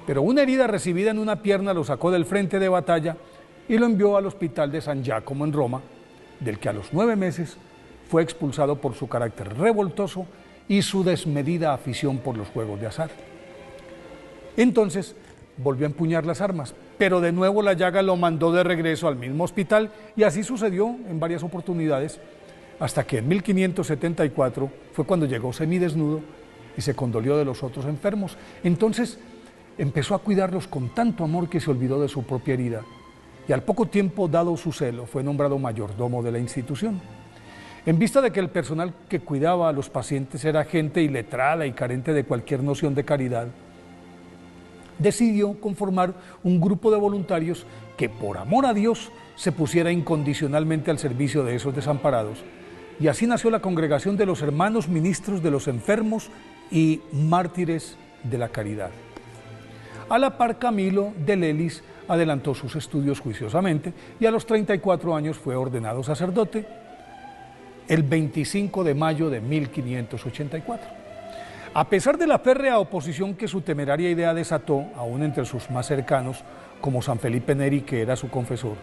pero una herida recibida en una pierna lo sacó del frente de batalla y lo envió al hospital de San Giacomo en Roma, del que a los 9 meses fue expulsado por su carácter revoltoso y su desmedida afición por los juegos de azar. Entonces volvió a empuñar las armas, pero de nuevo la llaga lo mandó de regreso al mismo hospital, y así sucedió en varias oportunidades, hasta que en 1574 fue cuando llegó semidesnudo y se condolió de los otros enfermos. Entonces empezó a cuidarlos con tanto amor que se olvidó de su propia herida, y al poco tiempo, dado su celo, fue nombrado mayordomo de la institución. En vista de que el personal que cuidaba a los pacientes era gente iletrada y carente de cualquier noción de caridad, decidió conformar un grupo de voluntarios que, por amor a Dios, se pusiera incondicionalmente al servicio de esos desamparados, y así nació la Congregación de los Hermanos Ministros de los Enfermos y Mártires de la Caridad. A la par, Camilo de Lelis adelantó sus estudios juiciosamente y a los 34 años fue ordenado sacerdote el 25 de mayo de 1584. A pesar de la férrea oposición que su temeraria idea desató, aún entre sus más cercanos, como San Felipe Neri, que era su confesor,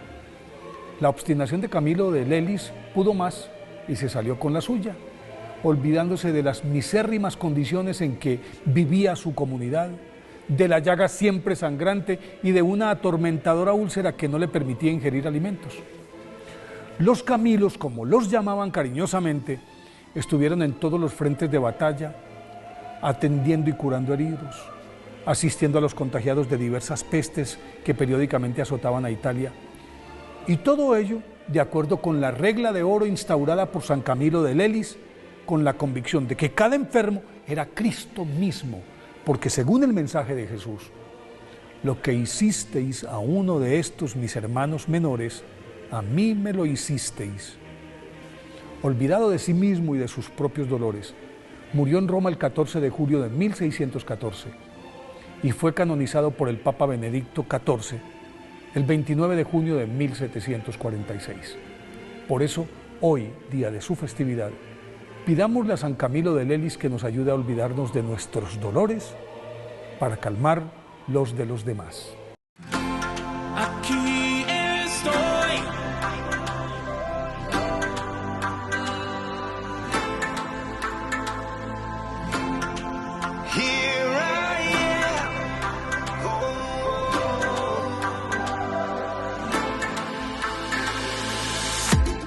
la obstinación de Camilo de Lelis pudo más y se salió con la suya, olvidándose de las misérrimas condiciones en que vivía su comunidad, de la llaga siempre sangrante y de una atormentadora úlcera que no le permitía ingerir alimentos. Los Camilos, como los llamaban cariñosamente, estuvieron en todos los frentes de batalla, atendiendo y curando heridos, asistiendo a los contagiados de diversas pestes que periódicamente azotaban a Italia, y todo ello de acuerdo con la regla de oro instaurada por San Camilo de Lelis, con la convicción de que cada enfermo era Cristo mismo, porque según el mensaje de Jesús, lo que hicisteis a uno de estos mis hermanos menores, a mí me lo hicisteis. Olvidado de sí mismo y de sus propios dolores, murió en Roma el 14 de julio de 1614 y fue canonizado por el Papa Benedicto XIV el 29 de junio de 1746. Por eso, hoy, día de su festividad, pidámosle a San Camilo de Lelis que nos ayude a olvidarnos de nuestros dolores para calmar los de los demás. Aquí estoy. Here I am.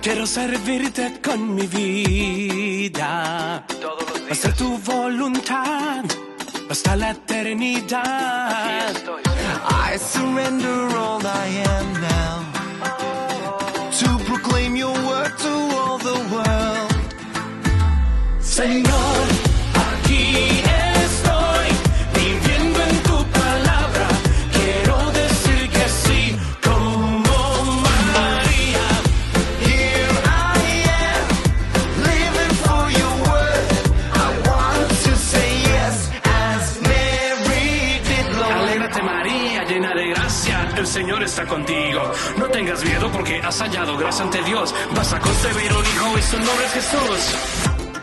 Quiero servirte con mi vida, hacer tu voluntad hasta la eternidad. I surrender all I am now to proclaim your word to all the world. Señor, aquí estoy, viviendo en tu palabra. Quiero decir que sí, como María. Here I am, living for your word. I want to say yes, as Mary did, Lord. Alégrate, María, llena de gracia, el Señor está contigo. No tengas miedo porque has hallado gracia ante Dios. Vas a concebir un hijo y su nombre es Jesús.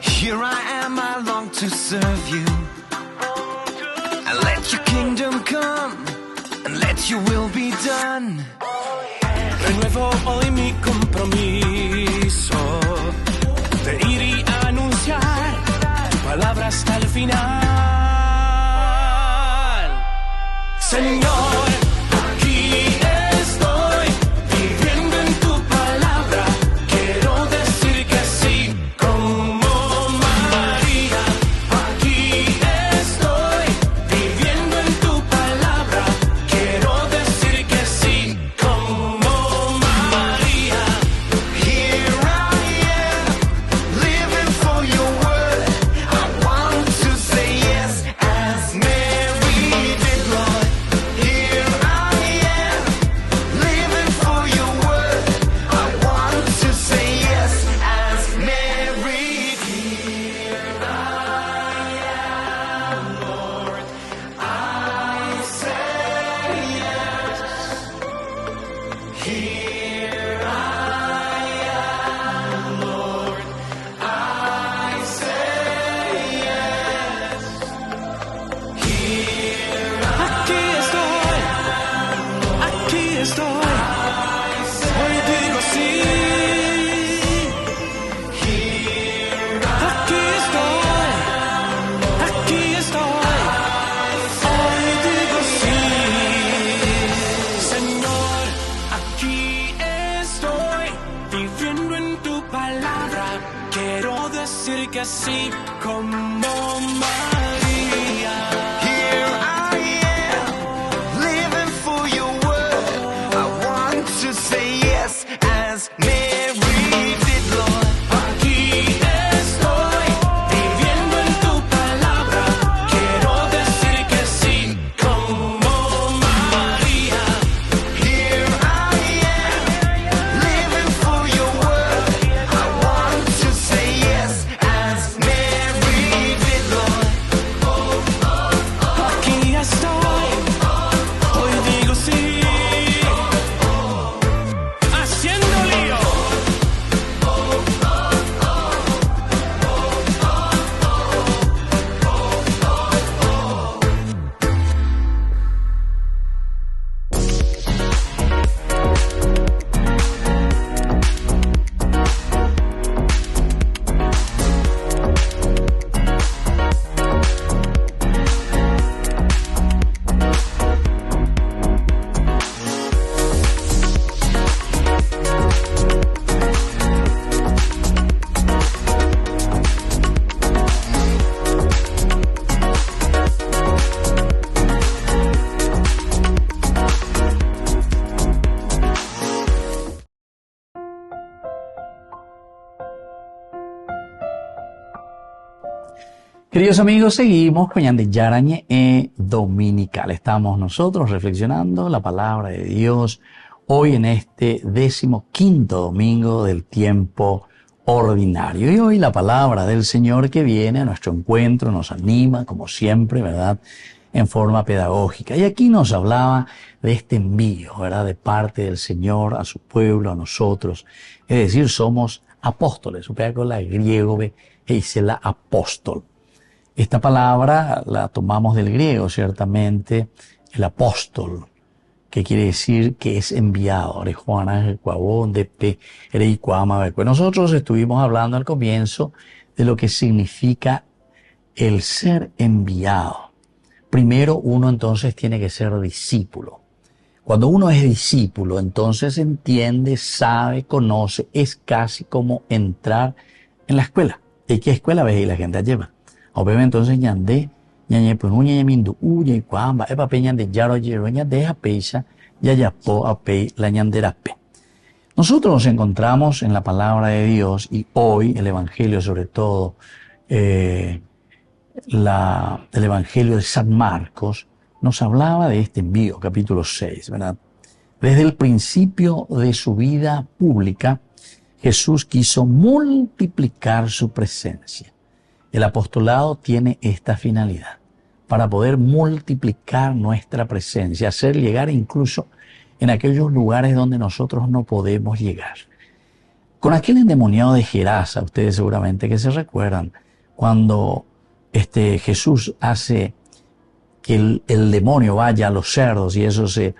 Here I am, I long to serve you, and let your kingdom come, and let your will be done. Renuevo hoy mi compromiso de ir y anunciar tu palabra hasta el final. Señor, aquí estoy, viviendo en tu palabra. Quiero decir que sí, como María. Aquí estoy, viviendo en tu palabra. Quiero decir que sí, como María. Here I am, living for your word. I want to say yes, as Mary did, Lord. Here I am, living for your word. I want to say yes, as Mary did. Here I am, Lord. I say yes. Here I am, Lord. I say yes. Aquí estoy, hoy digo sí. Aquí estoy, hoy digo sí. Señor, aquí estoy, viviendo en tu palabra. Quiero decir que sí, como María. Here I am, living for your word. I want to say yes, as Mary did, Lord. Aquí estoy, viviendo en tu palabra. Quiero decir que sí, como María. Here I am, living for your word. I want to say yes, as Mary did, Lord. Aquí estoy, hoy digo sí. Haciendo lío. Queridos amigos, seguimos con Ñande Yarañe Dominical. Estamos nosotros reflexionando la palabra de Dios hoy en este 15º domingo del tiempo ordinario. Y hoy la palabra del Señor que viene a nuestro encuentro nos anima, como siempre, ¿verdad?, en forma pedagógica. Y aquí nos hablaba de este envío, ¿verdad?, de parte del Señor a su pueblo, a nosotros. Es decir, somos apóstoles. Supea con la griego, que dice la apóstol. Esta palabra la tomamos del griego, ciertamente, el apóstol, que quiere decir que es enviado. Nosotros estuvimos hablando al comienzo de lo que significa el ser enviado. Primero uno entonces tiene que ser discípulo. Cuando uno es discípulo, entonces entiende, sabe, conoce, es casi como entrar en la escuela. ¿Y qué escuela ves? Y la gente lleva. Obviamente entonces ñandé, ñañe pues ñañe mindu uña y cuamba, epa pe ñande yaro yero ñande japeisha, yayapo ape la ñanderape. Nosotros nos encontramos en la palabra de Dios y hoy el Evangelio, sobre todo el Evangelio de San Marcos, nos hablaba de este envío, capítulo 6, ¿verdad? Desde el principio de su vida pública, Jesús quiso multiplicar su presencia. El apostolado tiene esta finalidad, para poder multiplicar nuestra presencia, hacer llegar incluso en aquellos lugares donde nosotros no podemos llegar. Con aquel endemoniado de Gerasa, ustedes seguramente que se recuerdan, cuando Jesús hace que el demonio vaya a los cerdos y eso se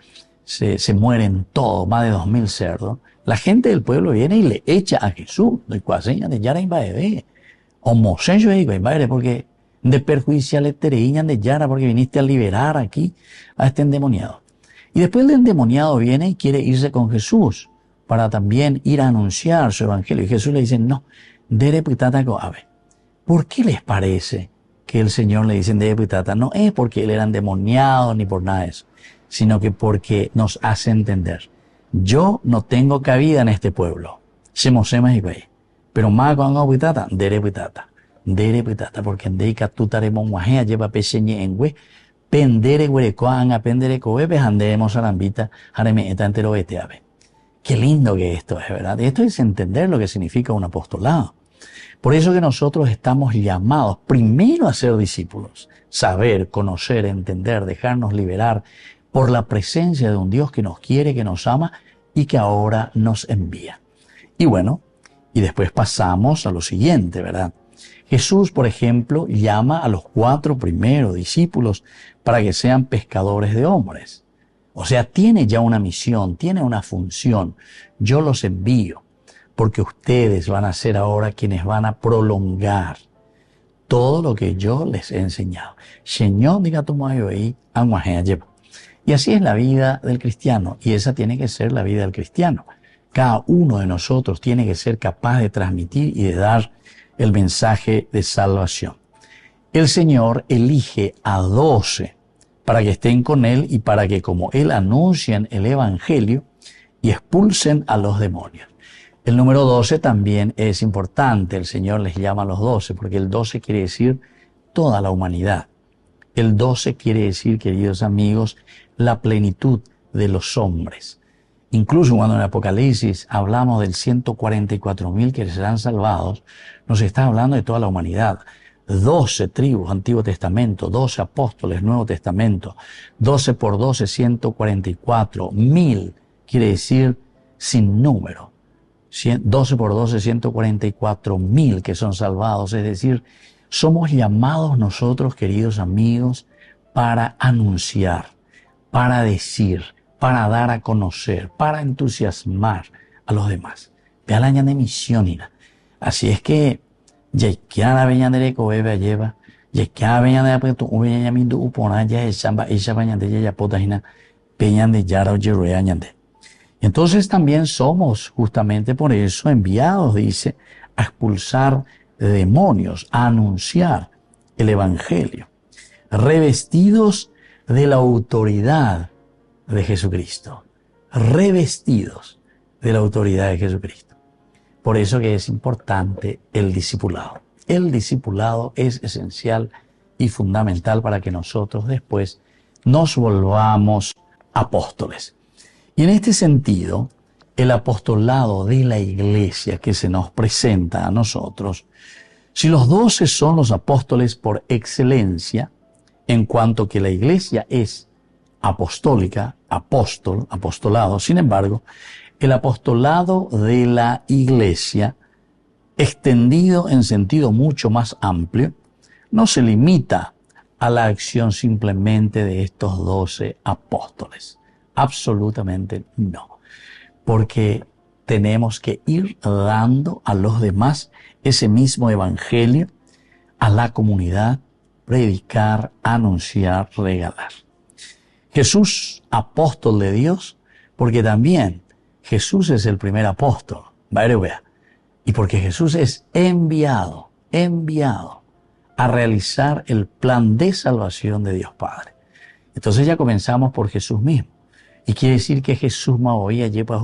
mueren todos, más de 2000 cerdos, la gente del pueblo viene y le echa a Jesús. Porque de perjuicial de Yara, porque viniste a liberar aquí a este endemoniado. Y después el endemoniado viene y quiere irse con Jesús para también ir a anunciar su evangelio. Y Jesús le dice, no, ¿por qué les parece que el Señor le dice dere pitata? No es porque él era endemoniado ni por nada de eso, sino que porque nos hace entender. Yo no tengo cabida en este pueblo. Pero más cuando pitata, dere pitata, porque en deika tutaremos muajea lleva peseñe en güey. Pendere huerecoan a pendere coebe, andemos arambita, jareme eta entero ave. Qué lindo que esto es, ¿verdad? Esto es entender lo que significa un apostolado. Por eso que nosotros estamos llamados primero a ser discípulos, saber, conocer, entender, dejarnos liberar por la presencia de un Dios que nos quiere, que nos ama y que ahora nos envía. Y bueno, y después pasamos a lo siguiente, ¿verdad? Jesús, por ejemplo, llama a los 4 primeros discípulos para que sean pescadores de hombres. O sea, tiene ya una misión, tiene una función. Yo los envío porque ustedes van a ser ahora quienes van a prolongar todo lo que yo les he enseñado. Y así es la vida del cristiano, y esa tiene que ser la vida del cristiano. Cada uno de nosotros tiene que ser capaz de transmitir y de dar el mensaje de salvación. El Señor elige a 12 para que estén con Él y para que como Él anuncien el Evangelio y expulsen a los demonios. El número 12 también es importante. El Señor les llama a los 12 porque el 12 quiere decir toda la humanidad. El 12 quiere decir, queridos amigos, la plenitud de los hombres. Incluso cuando en el Apocalipsis hablamos del 144.000 que serán salvados, nos está hablando de toda la humanidad. 12 tribus, Antiguo Testamento, 12 apóstoles, Nuevo Testamento, 12 por 12, 144.000, quiere decir sin número. 12 por 12, 144.000 que son salvados, es decir, somos llamados nosotros, queridos amigos, para anunciar, para decir, para dar a conocer, para entusiasmar a los demás. Ve al año de misión. Así es que, ya que a la veña de Coebe lleva, ya que a la veña de Apuesto, veña mindu upona, ya es chamba, esa veña de ya potagina, peñan de yara o yeroe añande. Entonces también somos, justamente por eso, enviados, dice, a expulsar demonios, a anunciar el Evangelio, revestidos de la autoridad de Jesucristo, revestidos de la autoridad de Jesucristo. Por eso que es importante el discipulado. El discipulado es esencial y fundamental para que nosotros después nos volvamos apóstoles. Y en este sentido, el apostolado de la iglesia que se nos presenta a nosotros, si los 12 son los apóstoles por excelencia, en cuanto que la iglesia es apostólica, apostolado, sin embargo, el apostolado de la iglesia, extendido en sentido mucho más amplio, no se limita a la acción simplemente de estos 12 apóstoles. Absolutamente no. Porque tenemos que ir dando a los demás ese mismo evangelio, a la comunidad, predicar, anunciar, regalar. Jesús, apóstol de Dios, porque también Jesús es el primer apóstol. Vea. Y porque Jesús es enviado a realizar el plan de salvación de Dios Padre. Entonces ya comenzamos por Jesús mismo. Y quiere decir que Jesús maoía lleva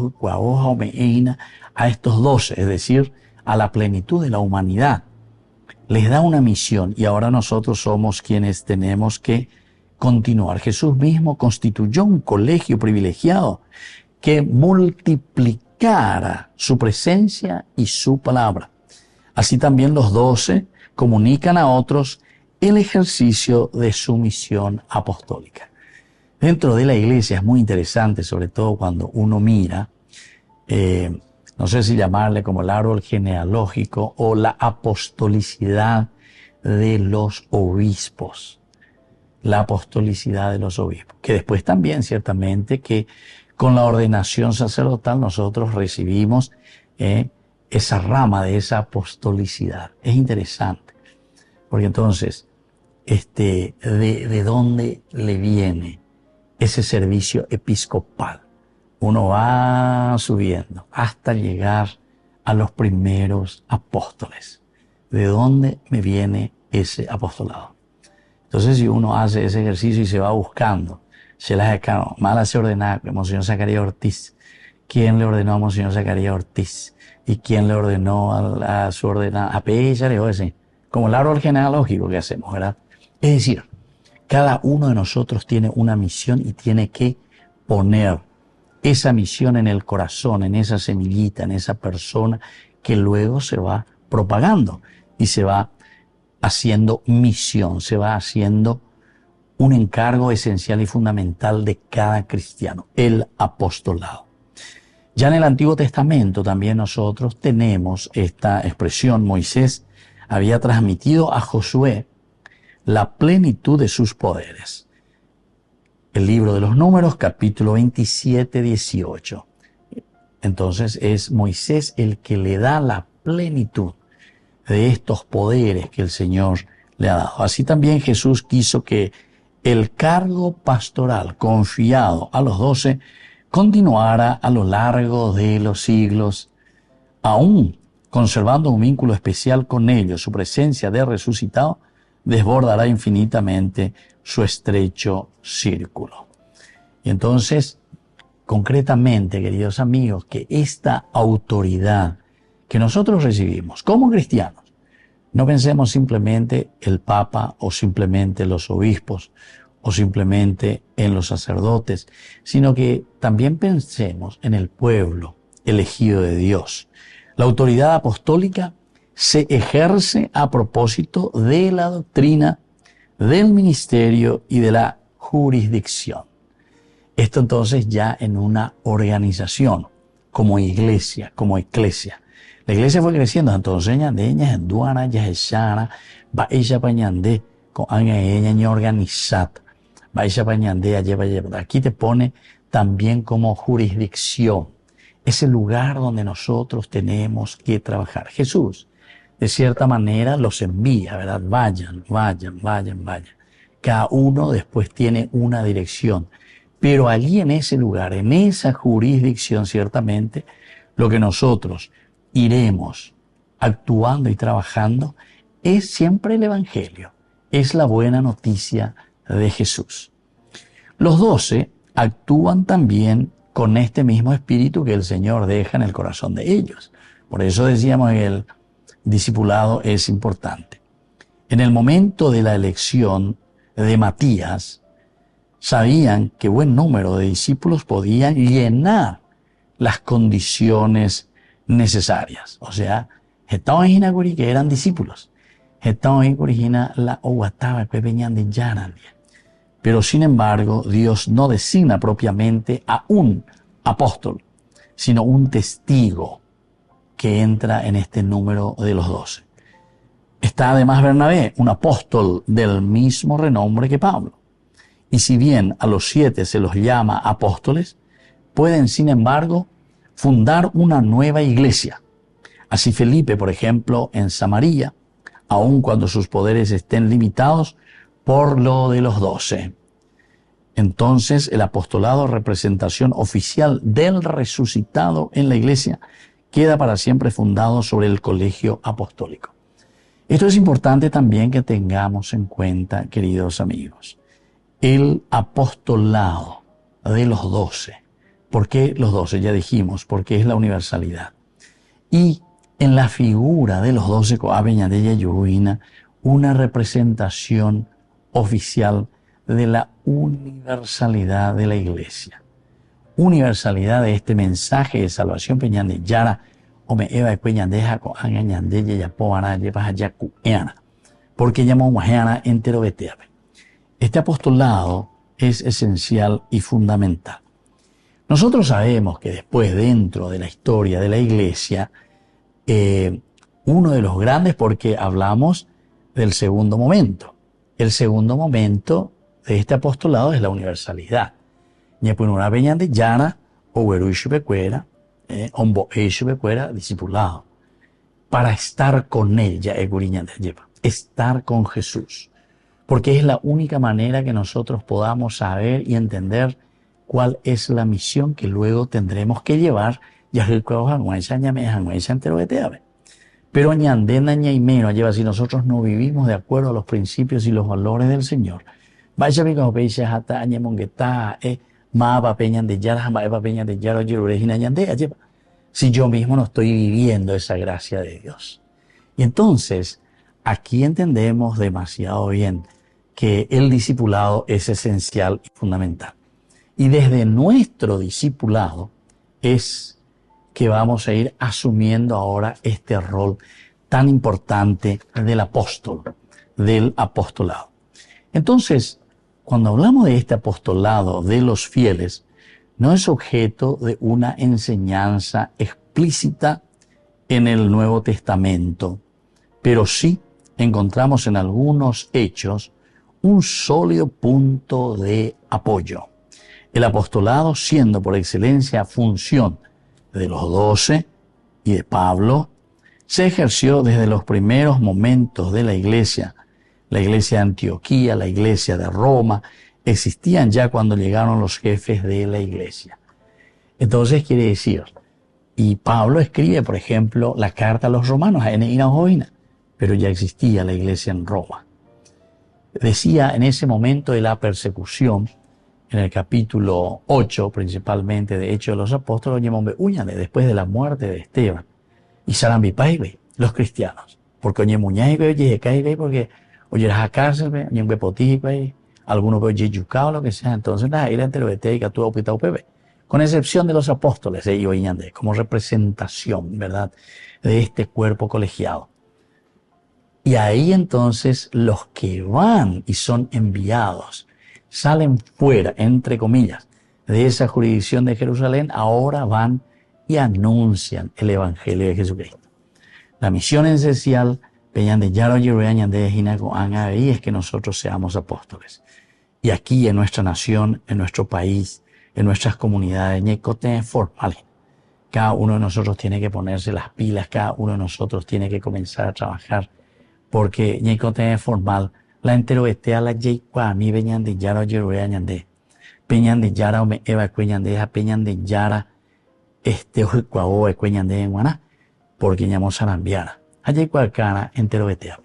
a estos 12, es decir, a la plenitud de la humanidad. Les da una misión y ahora nosotros somos quienes tenemos que continuar. Jesús mismo constituyó un colegio privilegiado que multiplicara su presencia y su palabra. Así también los 12 comunican a otros el ejercicio de su misión apostólica. Dentro de la iglesia es muy interesante, sobre todo cuando uno mira, no sé si llamarle como el árbol genealógico o la apostolicidad de los obispos. La apostolicidad de los obispos, que después también ciertamente que con la ordenación sacerdotal nosotros recibimos esa rama de esa apostolicidad. Es interesante, porque entonces, ¿de dónde le viene ese servicio episcopal? Uno va subiendo hasta llegar a los primeros apóstoles. ¿De dónde me viene ese apostolado? Entonces, si uno hace ese ejercicio y se va buscando, se las acá, mala se ordenaba a Monseñor Zacarías Ortiz. ¿Quién le ordenó a Monseñor Zacarías Ortiz? ¿Y quién le ordenó a su ordenada? A Pella, como el árbol genealógico que hacemos, ¿verdad? Es decir, cada uno de nosotros tiene una misión y tiene que poner esa misión en el corazón, en esa semillita, en esa persona que luego se va propagando y se va haciendo misión, se va haciendo un encargo esencial y fundamental de cada cristiano, el apostolado. Ya en el Antiguo Testamento también nosotros tenemos esta expresión. Moisés había transmitido a Josué la plenitud de sus poderes. El libro de los Números, capítulo 27, 18. Entonces es Moisés el que le da la plenitud de estos poderes que el Señor le ha dado. Así también Jesús quiso que el cargo pastoral confiado a los 12 continuara a lo largo de los siglos, aún conservando un vínculo especial con ellos. Su presencia de resucitado desbordará infinitamente su estrecho círculo. Y entonces, concretamente, queridos amigos, que esta autoridad que nosotros recibimos como cristianos, no pensemos simplemente el Papa o simplemente los obispos o simplemente en los sacerdotes, sino que también pensemos en el pueblo elegido de Dios. La autoridad apostólica se ejerce a propósito de la doctrina, del ministerio y de la jurisdicción. Esto entonces ya en una organización, como iglesia, como eclesia. La iglesia fue creciendo, entonces ñandeña, enduana, yaheshara, baisha pañandé, con ella organizada, baisha pañandé, lleva. Aquí te pone también como jurisdicción, ese lugar donde nosotros tenemos que trabajar. Jesús, de cierta manera, los envía, ¿verdad? Vayan. Cada uno después tiene una dirección. Pero allí en ese lugar, en esa jurisdicción, ciertamente, lo que nosotros iremos actuando y trabajando es siempre el Evangelio, es la buena noticia de Jesús. Los 12 actúan también con este mismo espíritu que el Señor deja en el corazón de ellos. Por eso decíamos que el discipulado es importante. En el momento de la elección de Matías, sabían que buen número de discípulos podían llenar las condiciones necesarias. O sea, que eran discípulos. Pero sin embargo, Dios no designa propiamente a un apóstol, sino un testigo que entra en este número de los 12. Está además Bernabé, un apóstol del mismo renombre que Pablo. Y si bien a los 7 se los llama apóstoles, pueden sin embargo fundar una nueva iglesia. Así Felipe, por ejemplo, en Samaria, aun cuando sus poderes estén limitados por lo de los 12. Entonces el apostolado, representación oficial del resucitado en la iglesia, queda para siempre fundado sobre el colegio apostólico. Esto es importante también que tengamos en cuenta, queridos amigos. El apostolado de los 12. ¿Por qué los 12? Ya dijimos, porque es la universalidad. Y en la figura de los 12 Coabeñadella Yuhuina, una representación oficial de la universalidad de la iglesia. Universalidad de este mensaje de salvación Peñandeyara, Ome Eva Peñandeja con Angañandella Yapoana Yepaja Yacueana, porque llamó Majeana entero Beteabe. Este apostolado es esencial y fundamental. Nosotros sabemos que después, dentro de la historia de la iglesia, uno de los grandes, porque hablamos del segundo momento. El segundo momento de este apostolado es la universalidad. Ñepunura Peñandeyara, Oweruishubecuera, Ombo Eishubecuera, discipulado. Para estar con él, ya estar con Jesús. Porque es la única manera que nosotros podamos saber y entender cuál es la misión que luego tendremos que llevar. Pero ñandena ñaimeno lleva, si nosotros no vivimos de acuerdo a los principios y los valores del Señor. Vaya mi peña hata añemongueta, ma peñan de yara, ma peñan de yara, lleva. Si yo mismo no estoy viviendo esa gracia de Dios. Y entonces, aquí entendemos demasiado bien que el discipulado es esencial y fundamental. Y desde nuestro discipulado es que vamos a ir asumiendo ahora este rol tan importante del apóstol, del apostolado. Entonces, cuando hablamos de este apostolado de los fieles, no es objeto de una enseñanza explícita en el Nuevo Testamento, pero sí encontramos en algunos hechos un sólido punto de apoyo. El apostolado, siendo por excelencia función de los 12 y de Pablo, se ejerció desde los primeros momentos de la iglesia de Antioquía, la iglesia de Roma, existían ya cuando llegaron los jefes de la iglesia. Entonces quiere decir, y Pablo escribe, por ejemplo, la carta a los romanos, a Eneina Joina, pero ya existía la iglesia en Roma. Decía en ese momento de la persecución, en el capítulo 8, principalmente de Hechos de los Apóstoles, después de la muerte de Esteban, y Sarambipaibe, los cristianos, porque porque oyeras a cárcel, algunos veo yeyucao, lo que sea, entonces nada, ir entre beteica, tu opitao pepe, con excepción de los apóstoles, como representación, ¿verdad?, de este cuerpo colegiado. Y ahí entonces los que van y son enviados, salen fuera, entre comillas, de esa jurisdicción de Jerusalén, ahora van y anuncian el Evangelio de Jesucristo. La misión esencial es que nosotros seamos apóstoles. Y aquí en nuestra nación, en nuestro país, en nuestras comunidades, formales, cada uno de nosotros tiene que ponerse las pilas, cada uno de nosotros tiene que comenzar a trabajar, porque formal, la enteroestea la yeikwa mi peñan de yara yeruea ñande peñan de yara me eva cueñan de peñan de yara ojucuao cueñan de guaná porque ñamos sarambiara ayeikwa cara enteroestea.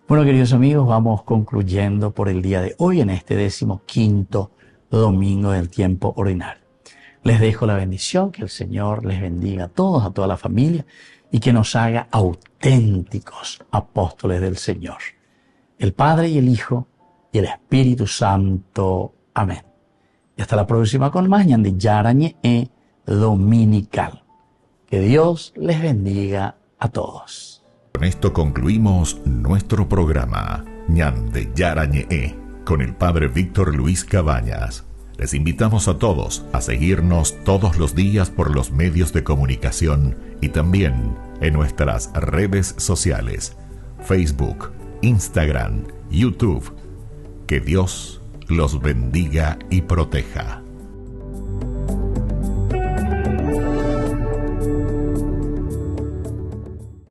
Bueno, queridos amigos, vamos concluyendo por el día de hoy en este 15º domingo del tiempo ordinario. Les dejo la bendición, que el Señor les bendiga a todos, a toda la familia, y que nos haga auténticos apóstoles del Señor. El Padre y el Hijo y el Espíritu Santo. Amén. Y hasta la próxima con más Ñande Yarañe Dominical. Que Dios les bendiga a todos. Con esto concluimos nuestro programa Ñande Yarañe con el Padre Víctor Luis Cabañas. Les invitamos a todos a seguirnos todos los días por los medios de comunicación y también en nuestras redes sociales. Facebook, Instagram, YouTube. Que Dios los bendiga y proteja.